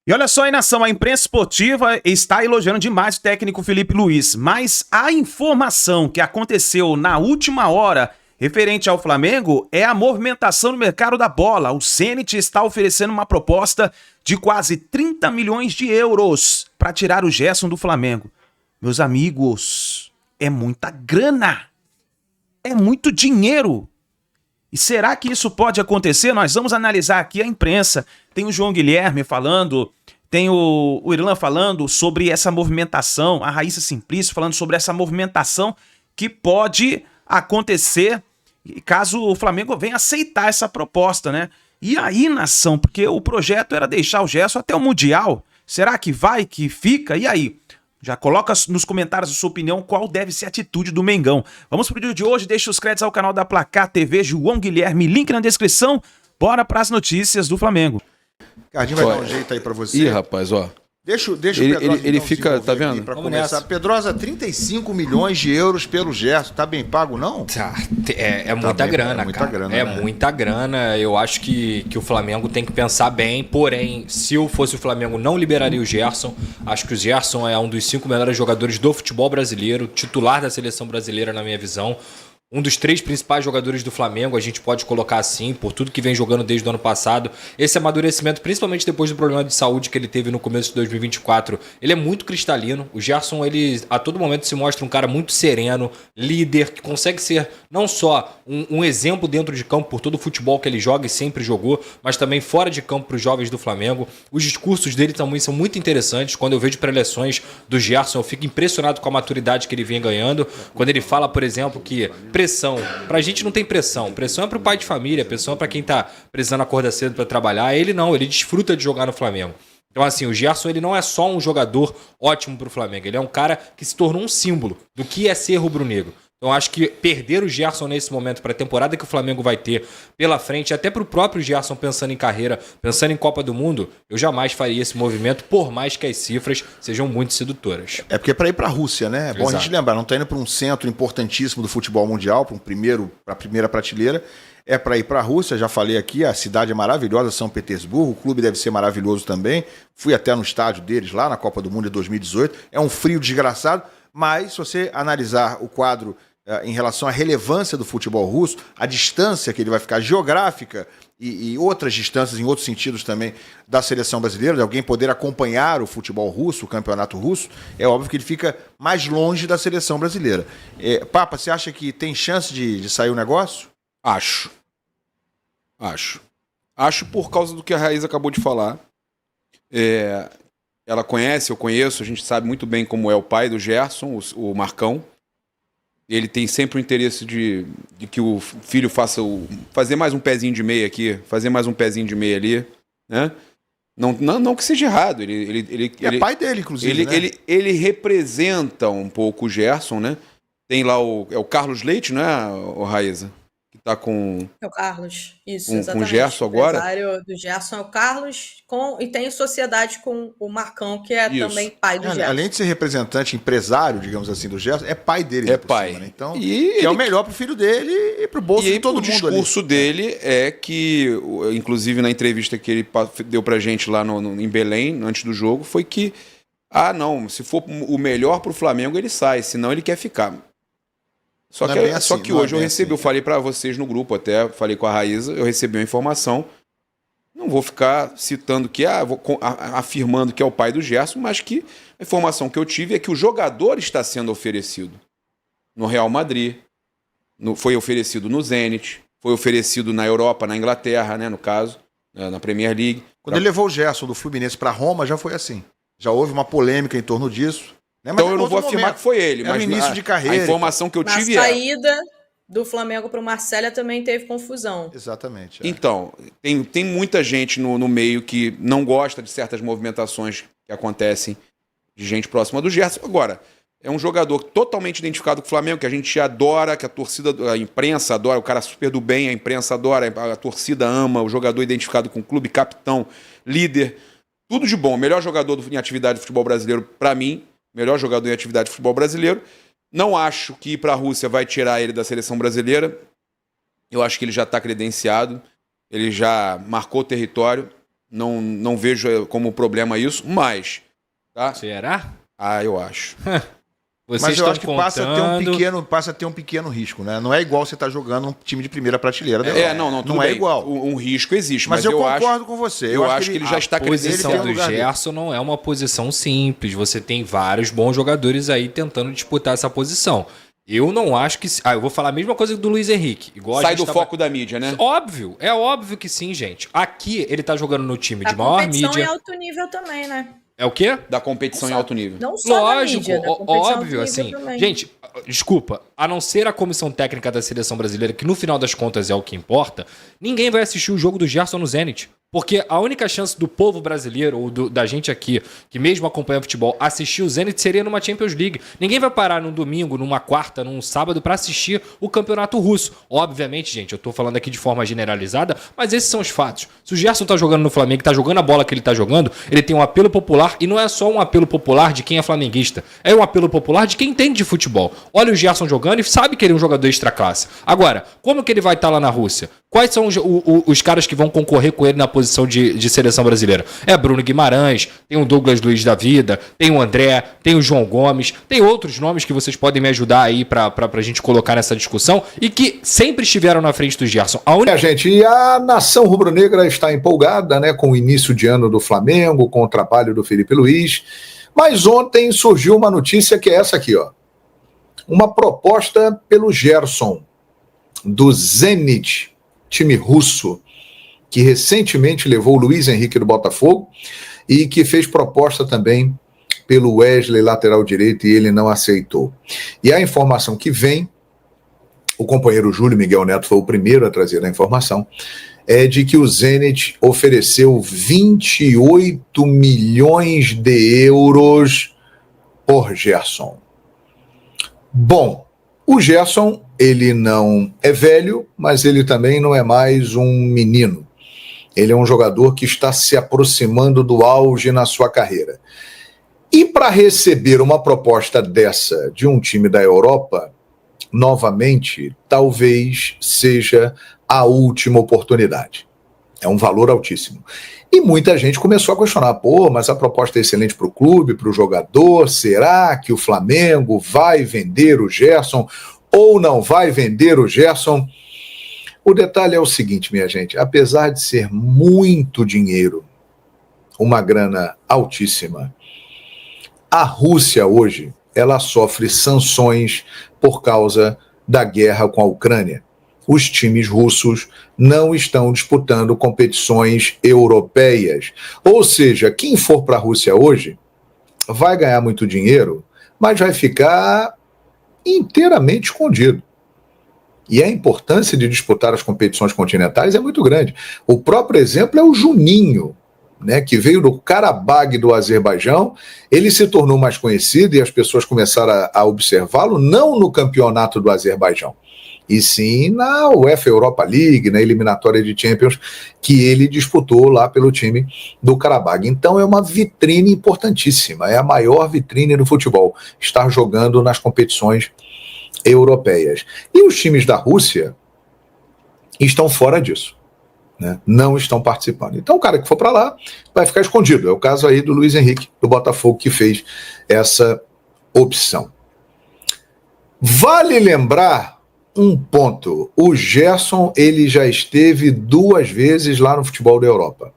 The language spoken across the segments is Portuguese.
E olha só aí, nação, a imprensa esportiva está elogiando demais o técnico Felipe Luiz, mas a informação que aconteceu na última hora referente ao Flamengo é a movimentação no mercado da bola. O Zenit está oferecendo uma proposta de quase 30 milhões de euros para tirar o Gerson do Flamengo. Meus amigos, é muita grana, é muito dinheiro. E será que isso pode acontecer? Nós vamos analisar aqui a imprensa. Tem o João Guilherme falando, tem o Irlan falando sobre essa movimentação, a Raíssa Simplício falando sobre essa movimentação que pode acontecer caso o Flamengo venha aceitar essa proposta, né? E aí, nação, porque o projeto era deixar o Gerson até o Mundial. Será que vai, que fica? E aí? Já coloca nos comentários a sua opinião qual deve ser a atitude do Mengão. Vamos pro vídeo de hoje, deixa os créditos ao canal da Placar TV, João Guilherme, link na descrição. Bora pras notícias do Flamengo. Cardinho vai dar um jeito aí pra você. Ih, rapaz, ó. Deixa o Pedrosa ele fica, tá vendo? Pra começar. Pedrosa, 35 milhões de euros pelo Gerson. Tá bem pago, não? Tá, é muita grana, cara. É muita grana. Eu acho que o Flamengo tem que pensar bem. Porém, se eu fosse o Flamengo, não liberaria o Gerson. Acho que o Gerson é um dos 5 melhores jogadores do futebol brasileiro, titular da seleção brasileira, na minha visão. Um dos 3 principais jogadores do Flamengo, a gente pode colocar assim, por tudo que vem jogando desde o ano passado. Esse amadurecimento, principalmente depois do problema de saúde que ele teve no começo de 2024, ele é muito cristalino. O Gerson, ele a todo momento se mostra um cara muito sereno, líder, que consegue ser não só um exemplo dentro de campo por todo o futebol que ele joga e sempre jogou, mas também fora de campo para os jovens do Flamengo. Os discursos dele também são muito interessantes. Quando eu vejo preleções do Gerson, eu fico impressionado com a maturidade que ele vem ganhando. Quando ele fala, por exemplo, que pressão. Pra gente não tem pressão. Pressão é pro pai de família, pressão é pra quem tá precisando acordar cedo pra trabalhar. Ele não, ele desfruta de jogar no Flamengo. Então, assim, o Gerson, ele não é só um jogador ótimo pro Flamengo. Ele é um cara que se tornou um símbolo do que é ser rubro-negro. Então, acho que perder o Gerson nesse momento para a temporada que o Flamengo vai ter pela frente, até para o próprio Gerson pensando em carreira, pensando em Copa do Mundo, eu jamais faria esse movimento, por mais que as cifras sejam muito sedutoras. É porque é para ir para a Rússia, né? É bom a gente lembrar, não está indo para um centro importantíssimo do futebol mundial, para a primeira prateleira, é para ir para a Rússia. Já falei aqui, a cidade é maravilhosa, São Petersburgo, o clube deve ser maravilhoso também. Fui até no estádio deles lá na Copa do Mundo de 2018. É um frio desgraçado, mas se você analisar o quadro em relação à relevância do futebol russo, a distância que ele vai ficar geográfica e outras distâncias em outros sentidos também da seleção brasileira, de alguém poder acompanhar o futebol russo, o campeonato russo, é óbvio que ele fica mais longe da seleção brasileira. Papa, você acha que tem chance de sair o negócio? Acho por causa do que a Raiz acabou de falar. Ela conhece, eu conheço, a gente sabe muito bem como é o pai do Gerson, o Marcão. Ele tem sempre o interesse de que o filho fazer mais um pezinho de meia aqui, fazer mais um pezinho de meia ali, né? Não que seja errado. Ele é pai dele, inclusive, né? Ele representa um pouco o Gerson, né? Tem lá o Carlos Leite, né, o Raíza? Que tá com... É o Carlos, isso, com exatamente. Com o Gerson agora. O empresário do Gerson é o Carlos, e tem sociedade com o Marcão, que é também pai do Gerson. Além de ser representante, empresário, digamos assim, do Gerson, é pai dele. É pai. Cima, né? Então, é o melhor pro filho dele e pro bolso de todo mundo ali. O discurso dele é que, inclusive na entrevista que ele deu pra gente lá em Belém, antes do jogo, foi que, não, se for o melhor pro Flamengo, ele sai, senão ele quer ficar. Só que hoje eu falei pra vocês no grupo, até falei com a Raíza, eu recebi uma informação, não vou ficar citando que, afirmando que é o pai do Gerson, mas que a informação que eu tive é que o jogador está sendo oferecido no Real Madrid, foi oferecido no Zenit, foi oferecido na Europa, na Inglaterra, né, no caso, na Premier League. Quando ele levou o Gerson do Fluminense para Roma, já foi assim. Já houve uma polêmica em torno disso. Então eu não vou afirmar que foi ele, mas no início de carreira, a informação que eu tive na saída do Flamengo para o Marcélia também teve confusão. Exatamente. Então, tem muita gente no meio que não gosta de certas movimentações que acontecem de gente próxima do Gerson. Agora, é um jogador totalmente identificado com o Flamengo, que a gente adora, que a torcida, a imprensa adora, o cara super do bem, a imprensa adora, a torcida ama, o jogador identificado com o clube, capitão, líder, tudo de bom. O melhor jogador em atividade de futebol brasileiro, para mim, melhor jogador em atividade de futebol brasileiro. Não acho que ir para a Rússia vai tirar ele da seleção brasileira. Eu acho que ele já está credenciado. Ele já marcou o território. Não vejo como problema isso, mas... Tá? Será? Eu acho. Mas eu acho que passa a ter um pequeno risco, né? Não é igual você estar jogando um time de primeira prateleira. Não é igual. Um risco existe, mas eu concordo com você. Eu acho que ele já está crescendo. A posição do Gerson não é uma posição simples. Você tem vários bons jogadores aí tentando disputar essa posição. Eu não acho que... eu vou falar a mesma coisa do Luiz Henrique. Sai do foco da mídia, né? Óbvio. É óbvio que sim, gente. Aqui ele tá jogando no time de maior mídia. A competição em alto nível também, né? É o quê? Da competição em alto nível. Não só lógico, da mídia, da óbvio, assim. Também. Gente, desculpa, a não ser a comissão técnica da seleção brasileira, que no final das contas é o que importa, ninguém vai assistir o jogo do Gerson no Zenit. Porque a única chance do povo brasileiro, ou da gente aqui, que mesmo acompanha futebol, assistir o Zenit seria numa Champions League. Ninguém vai parar num domingo, numa quarta, num sábado para assistir o campeonato russo. Obviamente, gente, eu tô falando aqui de forma generalizada, mas esses são os fatos. Se o Gerson tá jogando no Flamengo, tá jogando a bola que ele tá jogando, ele tem um apelo popular, e não é só um apelo popular de quem é flamenguista, é um apelo popular de quem entende de futebol. Olha o Gerson jogando e sabe que ele é um jogador extra classe. Agora, como que ele vai estar lá na Rússia? Quais são os caras que vão concorrer com ele na posição de seleção brasileira? É Bruno Guimarães, tem o Douglas Luiz da vida, tem o André, tem o João Gomes, tem outros nomes que vocês podem me ajudar aí pra gente colocar nessa discussão e que sempre estiveram na frente do Gerson. Gente, e a nação rubro-negra está empolgada, né, com o início de ano do Flamengo, com o trabalho do Felipe Luiz, mas ontem surgiu uma notícia que é essa aqui, ó. Uma proposta pelo Gerson, do Zenit, time russo, que recentemente levou o Luiz Henrique do Botafogo e que fez proposta também pelo Wesley, lateral direito, e ele não aceitou. E a informação que vem, o companheiro Júlio Miguel Neto foi o primeiro a trazer a informação, é de que o Zenit ofereceu 28 milhões de euros por Gerson. Bom, o Gerson, ele não é velho, mas ele também não é mais um menino. Ele é um jogador que está se aproximando do auge na sua carreira. E para receber uma proposta dessa de um time da Europa, novamente, talvez seja a última oportunidade. É um valor altíssimo. E muita gente começou a questionar, mas a proposta é excelente para o clube, para o jogador, será que o Flamengo vai vender o Gerson ou não vai vender o Gerson? O detalhe é o seguinte, minha gente, apesar de ser muito dinheiro, uma grana altíssima, a Rússia hoje, ela sofre sanções por causa da guerra com a Ucrânia. Os times russos não estão disputando competições europeias. Ou seja, quem for para a Rússia hoje vai ganhar muito dinheiro, mas vai ficar inteiramente escondido. E a importância de disputar as competições continentais é muito grande. O próprio exemplo é o Juninho, né, que veio do Karabag do Azerbaijão. Ele se tornou mais conhecido e as pessoas começaram a observá-lo não no campeonato do Azerbaijão, e sim na UEFA Europa League, na eliminatória de Champions, que ele disputou lá pelo time do Karabag. Então é uma vitrine importantíssima, é a maior vitrine do futebol, estar jogando nas competições europeias. E os times da Rússia estão fora disso, né? Não estão participando. Então o cara que for para lá vai ficar escondido. É o caso aí do Luiz Henrique, do Botafogo, que fez essa opção. Vale lembrar um ponto, o Gerson, ele já esteve 2 vezes lá no futebol da Europa,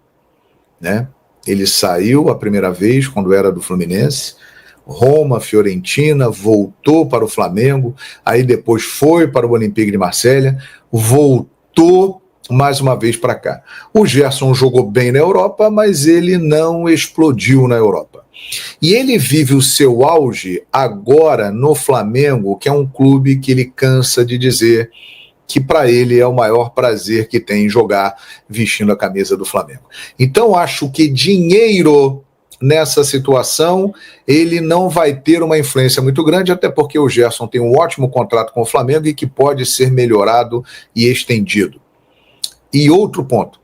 né? Ele saiu a primeira vez quando era do Fluminense, Roma, Fiorentina, voltou para o Flamengo, aí depois foi para o Olympique de Marselha, voltou mais uma vez para cá. O Gerson jogou bem na Europa, mas ele não explodiu na Europa. E ele vive o seu auge agora no Flamengo, que é um clube que ele cansa de dizer que para ele é o maior prazer que tem jogar vestindo a camisa do Flamengo. Então acho que dinheiro nessa situação ele não vai ter uma influência muito grande, até porque o Gerson tem um ótimo contrato com o Flamengo e que pode ser melhorado e estendido. E outro ponto,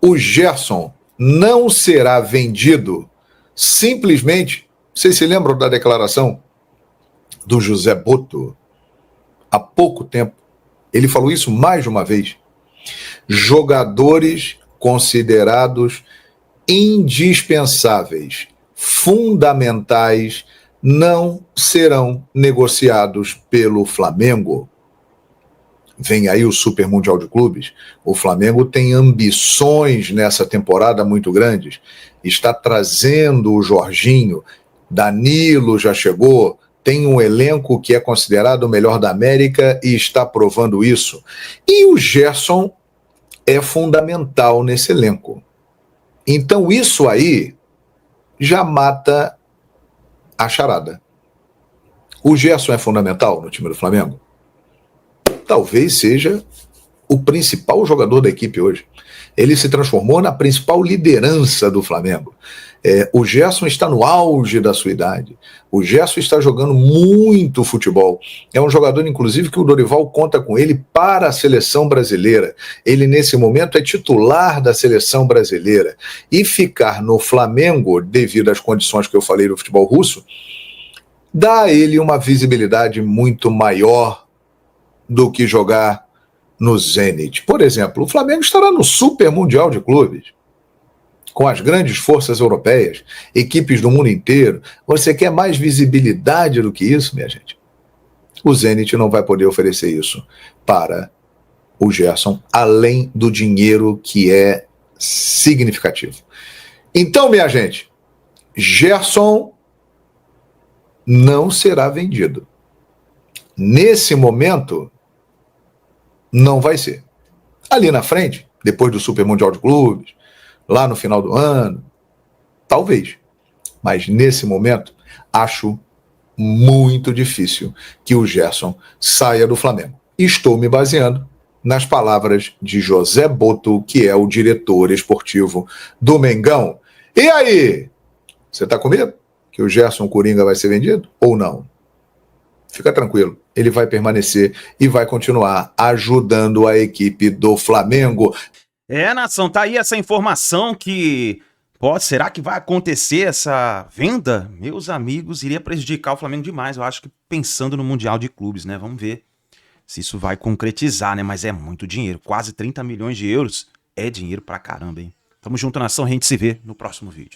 o Gerson não será vendido simplesmente, vocês se lembram da declaração do José Boto há pouco tempo? Ele falou isso mais de uma vez. Jogadores considerados indispensáveis, fundamentais, não serão negociados pelo Flamengo. Vem aí o Super Mundial de Clubes. O Flamengo tem ambições nessa temporada muito grandes. Está trazendo o Jorginho, Danilo já chegou, tem um elenco que é considerado o melhor da América e está provando isso. E o Gerson é fundamental nesse elenco. Então isso aí já mata a charada. O Gerson é fundamental no time do Flamengo? Talvez seja o principal jogador da equipe hoje. Ele se transformou na principal liderança do Flamengo. O Gerson está no auge da sua idade. O Gerson está jogando muito futebol. É um jogador, inclusive, que o Dorival conta com ele para a seleção brasileira. Ele, nesse momento, é titular da seleção brasileira. E ficar no Flamengo, devido às condições que eu falei do futebol russo, dá a ele uma visibilidade muito maior do que jogar no Zenit. Por exemplo, o Flamengo estará no Super Mundial de Clubes, com as grandes forças europeias, equipes do mundo inteiro. Você quer mais visibilidade do que isso, minha gente? O Zenit não vai poder oferecer isso para o Gerson, além do dinheiro que é significativo. Então, minha gente, Gerson não será vendido. Nesse momento, não vai ser. Ali na frente, depois do Super Mundial de Clubes, lá no final do ano, talvez. Mas nesse momento, acho muito difícil que o Gerson saia do Flamengo. Estou me baseando nas palavras de José Boto, que é o diretor esportivo do Mengão. E aí? Você está com medo que o Gerson Coringa vai ser vendido ou não? Fica tranquilo, ele vai permanecer e vai continuar ajudando a equipe do Flamengo. Nação, tá aí essa informação que será que vai acontecer essa venda? Meus amigos, iria prejudicar o Flamengo demais, eu acho que pensando no Mundial de Clubes, né? Vamos ver se isso vai concretizar, né? Mas é muito dinheiro, quase 30 milhões de euros é dinheiro pra caramba, hein? Tamo junto, nação, a gente se vê no próximo vídeo.